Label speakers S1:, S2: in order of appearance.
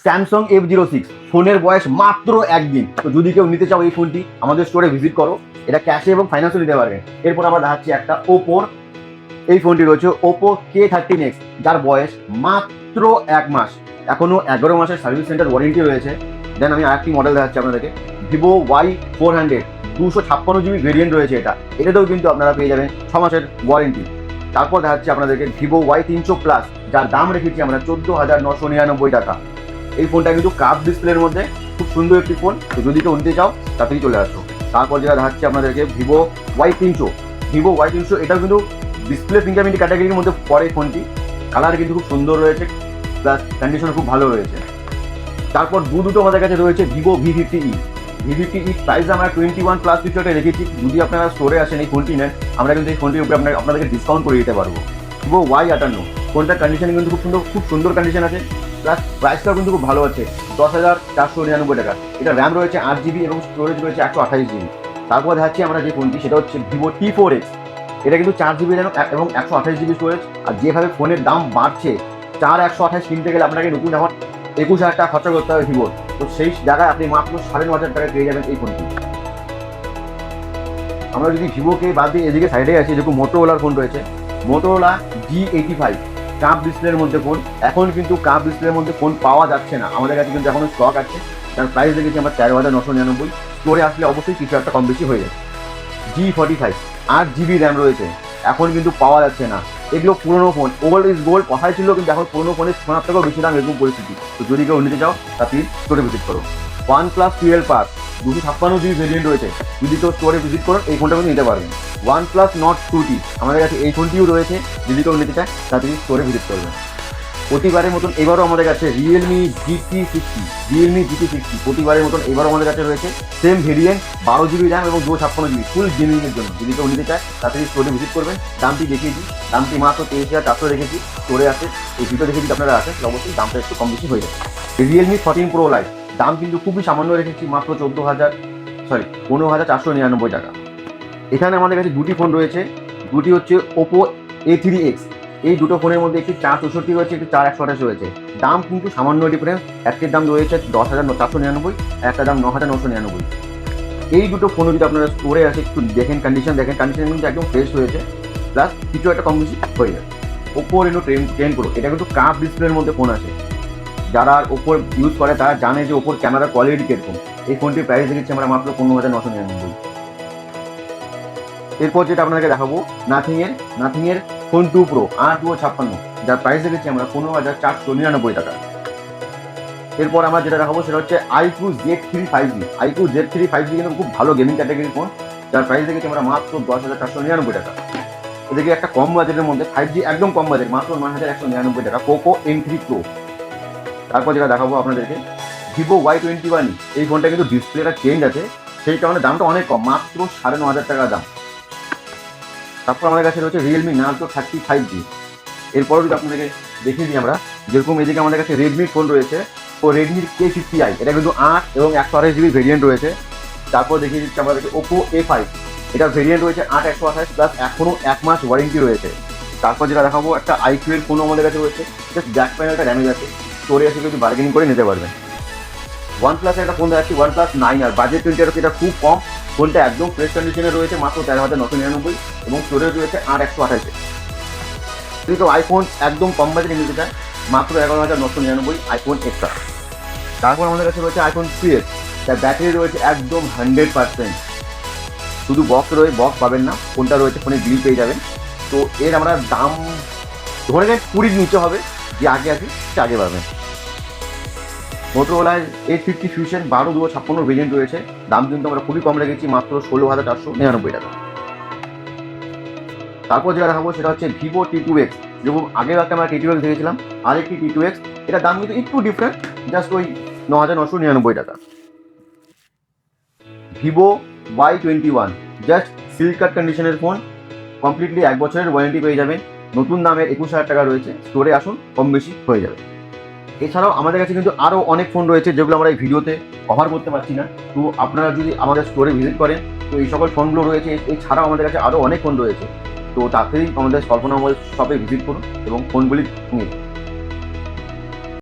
S1: Samsung F06 ফোনের বয়স মাত্র একদিন। তো যদি কেউ নিতে চাও এই ফোনটি আমাদের স্টোরে ভিজিট করো, এটা ক্যাশে এবং ফাইন্যান্সও নিতে পারবে। এরপর আমরা দেখাচ্ছি একটা ওপোর, এই ফোনটি রয়েছে ওপো K13X, যার বয়স মাত্র 1 মাস, এখনো 11 মাসের সার্ভিস সেন্টার ওয়ারেন্টি রয়েছে। দেন আমি আরেকটি মডেল দেখাচ্ছি আপনাদেরকে, ভিভো Y400 256GB ভেরিয়েন্ট রয়েছে। এটাতেও কিন্তু আপনারা পেয়ে যাবেন 6 মাসের ওয়ারেন্টি। তারপর দেখাচ্ছি আপনাদেরকে ভিভো Y300 প্লাস, যার দাম রেখেছি আমরা 14,999 টাকা। এই ফোনটা কিন্তু কার্ভ ডিসপ্লের মধ্যে খুব সুন্দর একটি ফোন। তো যদি কেউ নিতে চাও তাড়াতাড়ি চলে আসো। তারপর যেটা দেখাচ্ছি আপনাদেরকে ভিভো Y300, এটাও কিন্তু ডিসপ্লে ফিঙ্গারপ্রিন্ট ক্যাটাগরির মধ্যে পড়ে ফোনটি। কালার কিন্তু খুব সুন্দর রয়েছে, প্লাস কন্ডিশনও খুব ভালো রয়েছে। তারপর দুটো আমাদের কাছে রয়েছে ভিভো V50e প্রাইস আমরা 21+ ফিচারটা রেখেছি। যদি আপনারা স্টোরে আসেন এই ফোনটি নেন, আমরা কিন্তু এই ফোনটির উপরে আপনাদেরকে ডিসকাউন্ট করে দিতে পারবো। ভিভো Y58, ফোনটার কন্ডিশন কিন্তু খুব সুন্দর কন্ডিশন আছে, প্লাস প্রাইসটাও কিন্তু খুব ভালো আছে, 10,499 টাকা। এটা র্যাম রয়েছে 8GB এবং স্টোরেজ রয়েছে 128GB। তারপর দেখাচ্ছি আমরা যে ফোনটি, সেটা হচ্ছে ভিভো T4X। এটা কিন্তু 4GB র্যাম এবং 128GB স্টোরেজ। আর যেভাবে ফোনের দাম বাড়ছে, 128 কিনতে গেলে আপনাকে নতুন এখন 21,000 টাকা খরচা করতে হবে ভিভোর। তো সেই জায়গায় আপনি মাত্র 9,500 টাকায় পেয়ে যাবেন এই ফোনটি। আমরা যদি ভিভোকে বাদ দিয়ে এদিকে সাইডে আছি, যেরকম মোটোরোলার ফোন রয়েছে, মোটোরোলা G85 কার্ভ ডিসপ্লের মধ্যে ফোন। এখন কিন্তু কার্ভ ডিসপ্লের মধ্যে ফোন পাওয়া যাচ্ছে না, আমাদের কাছে কিন্তু এখনো স্টক আছে। তার প্রাইস দেখেছি আমরা 13,999। স্টোরে আসলে অবশ্যই কিছু একটা কম বেশি হয়ে যাবে। G45 8GB র্যাম রয়েছে, এখন কিন্তু পাওয়া যাচ্ছে না। এগুলো পুরোনো ফোন, ওল্ড ইজ গোল্ড কথাই ছিল, কিন্তু এখন পুরোনো ফোনের সোনার থেকেও বেশি দাম, এরকম পরিস্থিতি। তো যদি কেউ নিতে চাও তা প্লিজ স্টোরে ভিজিট করো। OnePlus 12 256GB ভেরিয়েন্ট রয়েছে, যদি কেউ স্টোরে ভিজিট করো এই ফোনটা কিন্তু নিতে পারবেন। OnePlus Nord 2T আমাদের কাছে এই ফোনটিও রয়েছে, যদি কেউ নিতে চায় তা প্লিজ স্টোরে ভিজিট করবেন। প্রতিবারের মতন এবারও আমাদের কাছে রিয়েলমি GT60 প্রতিবারের মতন এবারও আমাদের কাছে রয়েছে সেম ভেরিয়েন্ট, 12GB র্যাম এবং 256GB ফুল গেমিংয়ের জন্য। যদি কেউ নিতে চায় তাড়াতাড়ি স্টোরে ভিজিট করবেন। দামটি দেখিয়েছি, দামটি মাত্র 23,400 রেখেছি। স্টোরে আছে, এই ভিডিও দেখে যদি আপনারা আসেন অবশ্যই দামটা একটু কম বেশি হয়ে যাবে। রিয়েলমি 14 Pro Lite দাম কিন্তু খুবই সামান্য রেখেছি, মাত্র 15,499 টাকা। এখানে আমাদের কাছে দুটি ফোন রয়েছে, দুটি হচ্ছে ওপো A3X। এই দুটো ফোনের মধ্যে একটি 464 রয়েছে, একটি 4128 রয়েছে। দাম কিন্তু সামান্য ডিফারেন্স, একটির দাম রয়েছে 10,499, একটা দাম 9,999। এই দুটো ফোনও যদি আপনারা স্টোরে আসে একটু দেখেন, কন্ডিশন কিন্তু একদম ফ্রেশ হয়েছে, প্লাস কিছু একটা কম বেশি হয়ে যাবে। ওপো রেনো 10 Pro, এটা কিন্তু কার্ভ ডিসপ্লের মধ্যে ফোন আছে। যারা ওপোর ইউজ করে তারা জানে যে ওপোর ক্যামেরা কোয়ালিটি কিরকম। এই ফোনটির প্রাইস দেখেছি আমরা মাত্র 15,999। এরপর যেটা আপনাকে দেখাবো নাথিংয়ের ফোন 2 Pro 8/256, যার প্রাইস দেখেছি আমরা 15,499 টাকা। এরপর আমরা যেটা দেখাবো সেটা হচ্ছে iQOO Z3 5G। iQOO Z3 5G কিন্তু খুব ভালো গেমিং ক্যাটাগরির ফোন, যার প্রাইস দেখেছি আমরা মাত্র 10,499 টাকা। এদিকে একটা কম বাজেটের মধ্যে 5G একদম কম বাজেট, মাত্র 9,199 টাকা, পোকো M3 Pro। তারপর যেটা দেখাবো আপনাদেরকে ভিভো Y21। এই ফোনটা কিন্তু ডিসপ্লেটা চেঞ্জ আছে, সেই কারণে দামটা অনেক কম, মাত্র 9,500 টাকা দাম। তারপর আমাদের কাছে রয়েছে রিয়েলমি নার্জো 35G। এরপরও যদি আপনাদেরকে দেখিয়ে দিই আমরা, যেরকম এদিকে আমাদের কাছে রেডমির ফোন রয়েছে, ও রেডমির K50i, এটা কিন্তু 8 এবং 128GB ভেরিয়েন্ট রয়েছে। তারপর দেখিয়ে দিচ্ছি আমাদেরকে ওপো A5, এটার ভেরিয়েন্ট রয়েছে 8 128, প্লাস এখনও 1 মাস ওয়ারেন্টি রয়েছে। তারপর যেটা দেখাবো একটা iQOO এর ফোনও আমাদের কাছে রয়েছে, জাস্ট ব্যাক প্যানেলটা ড্যামেজ আছে, স্টোরে এসে যদি বার্গেনিং করে নিতে পারবেন। OnePlus একটা ফোন দেখাচ্ছি, OnePlus 9R, বাজেট 20, এটা খুব কম। ফোনটা একদম ফ্রেশ কন্ডিশনে রয়েছে, মাত্র 13,999 এবং স্টোরেজ রয়েছে 8 128। কিন্তু আইফোন একদম কম বাজেটে নিতে চায়, মাত্র 11,999 আইফোন এক্সট্রা। তারপর আমাদের কাছে রয়েছে আইফোন 3s, তার ব্যাটারি রয়েছে একদম 100%। শুধু বক্স পাবেন না, ফোনটা রয়েছে, ফোনে বিল পেয়ে যাবেন। তো এর আমরা দাম ধরে নেন 20 নিচে হবে, যে আগে আগে পাবেন। মোটোরোলা A50 Fusion 12/256 ভেরিয়েন্ট রয়েছে, দাম কিন্তু আমরা খুবই কম রেখেছি, মাত্র 16,499 টাকা। তারপর যেটা দেখাবো সেটা হচ্ছে ভিভো T2X। যেরকম আগের একটা আমরা T2X দেখেছিলাম, আরেকটি T2X, এটার দাম কিন্তু একটু ডিফারেন্ট, জাস্ট ওই 9,999 টাকা। ভিভো Y21 জাস্ট সিল্ক কাট কন্ডিশনের ফোন, কমপ্লিটলি 1 বছরের ওয়ারেন্টি পেয়ে যাবেন। নতুন দামের 21,000 টাকা রয়েছে, স্টোরে আসুন কম বেশি হয়ে যাবে। এছাড়াও আমাদের কাছে কিন্তু আরও অনেক ফোন রয়েছে, যেগুলো আমরা এই ভিডিওতে কভার করতে পারছি না। তো আপনারা যদি আমাদের স্টোরে ভিজিট করেন, তো এই সকল ফোনগুলো রয়েছে। এছাড়াও আমাদের কাছে আরও অনেক ফোন রয়েছে। তো তাড়াতাড়ি আমাদের কল্পনা মোবাইল শপে ভিজিট করুন এবং ফোনগুলি নিন।